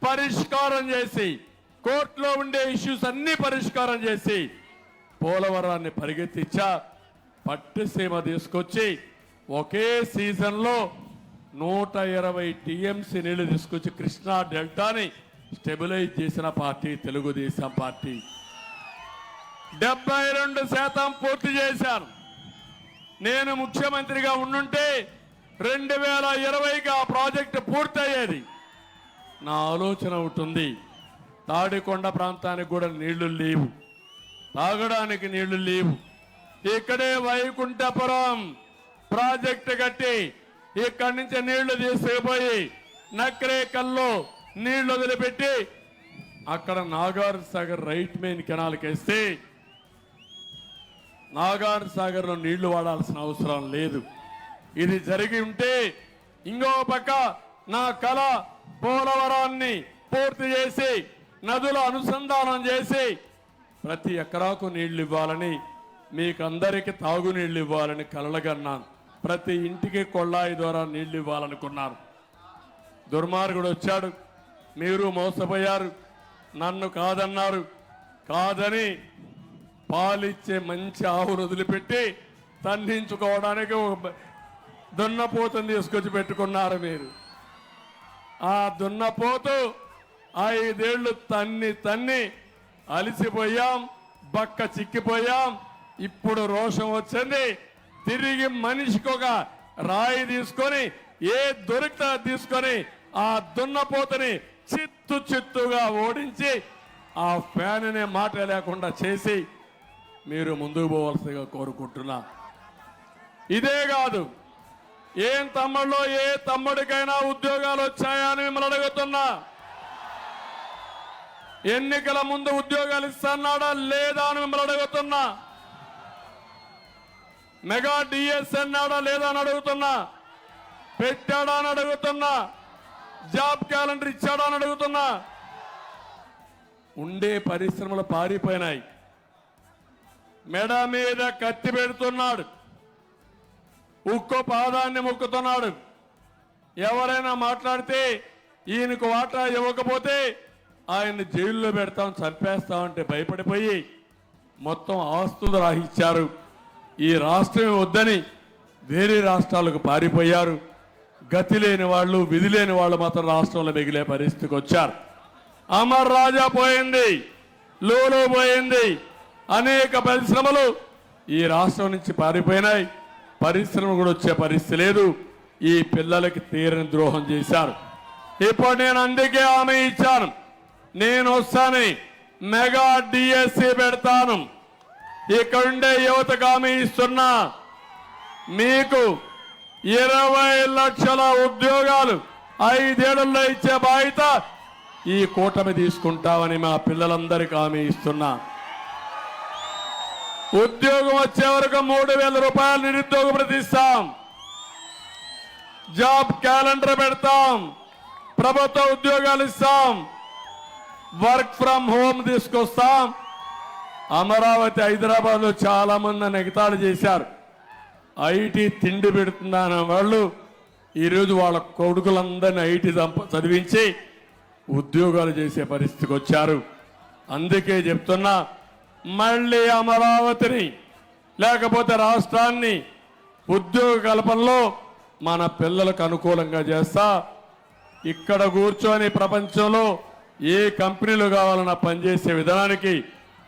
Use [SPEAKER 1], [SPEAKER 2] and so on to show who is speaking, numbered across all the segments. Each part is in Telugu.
[SPEAKER 1] పరిష్కారం చేసి కోర్టులో ఉండే ఇష్యూస్ అన్ని పరిష్కారం చేసి పోలవరాన్ని పరిగెత్తించా పట్టిసీమ తీసుకొచ్చి ఒకే సీజన్లో 120 టీఎంసీ నీళ్లు తీసుకొచ్చి కృష్ణా డెల్టాని స్టెబిలైజ్ చేసిన పార్టీ తెలుగుదేశం పార్టీ. 72% పూర్తి చేశాను. నేను ముఖ్యమంత్రిగా ఉండుంటే 2020కి ఆ ప్రాజెక్టు పూర్తయ్యేది. నా ఆలోచన ఉంటుంది, తాడికొండ ప్రాంతానికి కూడా నీళ్లు లేవు, తాగడానికి నీళ్లు లేవు. ఇక్కడే వైకుంఠపురం ప్రాజెక్టు కట్టి ఇక్కడి నుంచి నీళ్లు తీసుకుపోయి నక్రేకల్లో నీళ్లు వదిలిపెట్టి అక్కడ నాగార్జున సాగర్ రైట్ మెయిన్ కెనాల్కి వేస్తే నాగార్జున సాగర్లో నీళ్లు వాడాల్సిన అవసరం లేదు. ఇది జరిగి ఉంటే ఇంకో పక్క నా కళ పోలవరాన్ని పూర్తి చేసి నదుల అనుసంధానం చేసి ప్రతి ఎకరాకు నీళ్లు ఇవ్వాలని, మీకందరికీ తాగునీళ్లు ఇవ్వాలని కలలుగన్నాను. ప్రతి ఇంటికి కొళ్ళాయి ద్వారా నీళ్లు ఇవ్వాలనుకున్నారు. దుర్మార్గుడు వచ్చాడు, మీరు మోసపోయారు, నన్ను కాదన్నారు. కాదని పాలిచ్చే మంచి ఆవును వదిలిపెట్టి తన్నించుకోవడానికి దున్నపోతుని తీసుకొచ్చి పెట్టుకున్నారు మీరు. ఆ దున్నపోతు 5 ఏళ్లు తన్ని అలిసిపోయాం, బక్క చిక్కిపోయాం. ఇప్పుడు రోషం వచ్చింది. తిరిగి మనిషికి ఒక రాయి తీసుకొని ఏ దొరికితే తీసుకొని ఆ దున్నపోతని చిత్తుగా ఓడించి ఆ ఫ్యాన్ అనే మాట లేకుండా చేసి మీరు ముందుకు పోవాల్సిందిగా కోరుకుంటున్నా. ఇదే కాదు, ఏం తమ్ముళ్ళు, ఏ తమ్ముడికైనా ఉద్యోగాలు వచ్చాయా అని మిమ్మల్ని అడుగుతున్నా. ఎన్నికల ముందు ఉద్యోగాలు ఇస్తున్నాడా లేదా అని మిమ్మల్ని అడుగుతున్నా. మెగా డిఎస్ అన్నాడా లేదా అని అడుగుతున్నా. పెట్టాడా అని అడుగుతున్నా. జాబ్ క్యాలెండర్ ఇచ్చాడా అని అడుగుతున్నా. ఉండే పరిశ్రమలు పారిపోయినాయి. మెడ మీద కత్తి పెడుతున్నాడు, ఉక్కు పాదాన్ని మొక్కుతున్నాడు. ఎవరైనా మాట్లాడితే ఈయనకు వాటా ఇవ్వకపోతే ఆయన్ని జైల్లో పెడతాం, చంపేస్తామంటే భయపడిపోయి మొత్తం ఆస్తులు రాహించారు. ఈ రాష్ట్రం వద్దని వేరే రాష్ట్రాలకు పారిపోయారు. గతి లేని వాళ్ళు, విధి లేని వాళ్ళు మాత్రం రాష్ట్రంలో మిగిలే పరిస్థితికి వచ్చారు. అమర్ రాజా పోయింది, లూలు పోయింది, అనేక పరిశ్రమలు ఈ రాష్ట్రం నుంచి పారిపోయినాయి. పరిశ్రమ కూడా వచ్చే పరిస్థితి లేదు. ఈ పిల్లలకి తీరని ద్రోహం చేశారు. ఇప్పుడు నేను అందుకే హామీ ఇచ్చాను, నేను వస్తాను, మెగా డిఎస్సి పెడతాను. ఇక్కడుండే యువతకు హామీ ఇస్తున్నా, మీకు 20 లక్షల ఉద్యోగాలు 5 ఏళ్లలో ఇచ్చే బాధ్యత ఈ కూటమి తీసుకుంటామని మా పిల్లలందరికీ హామీ ఇస్తున్నా. ఉద్యోగం వచ్చే వరకు 3,000 రూపాయలు నిరుద్యోగ ప్రతిస్తాం. జాబ్ క్యాలెండర్ పెడతాం, ప్రభుత్వ ఉద్యోగాలు ఇస్తాం, వర్క్ ఫ్రం హోమ్ తీసుకొస్తాం. అమరావతి హైదరాబాద్ లో చాలా మంది ఎగతాళి చేశారు. ఐటీ తిండి పెడుతున్న వాళ్ళు ఈరోజు వాళ్ళ కొడుకులందరినీ ఐటీ చదివించి ఉద్యోగాలు చేసే పరిస్థితికి వచ్చారు. అందుకే చెప్తున్నా, మళ్ళీ అమరావతిని లేకపోతే రాష్ట్రాన్ని ఉద్యోగ కల్పనలో మన పిల్లలకు అనుకూలంగా చేస్తా. ఇక్కడ కూర్చొని ప్రపంచంలో ఏ కంపెనీలు కావాలన్నా పనిచేసే విధానానికి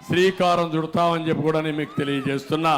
[SPEAKER 1] శ్రీకారం చుడతామని చెప్పి కూడా నేను మీకు తెలియజేస్తున్నా.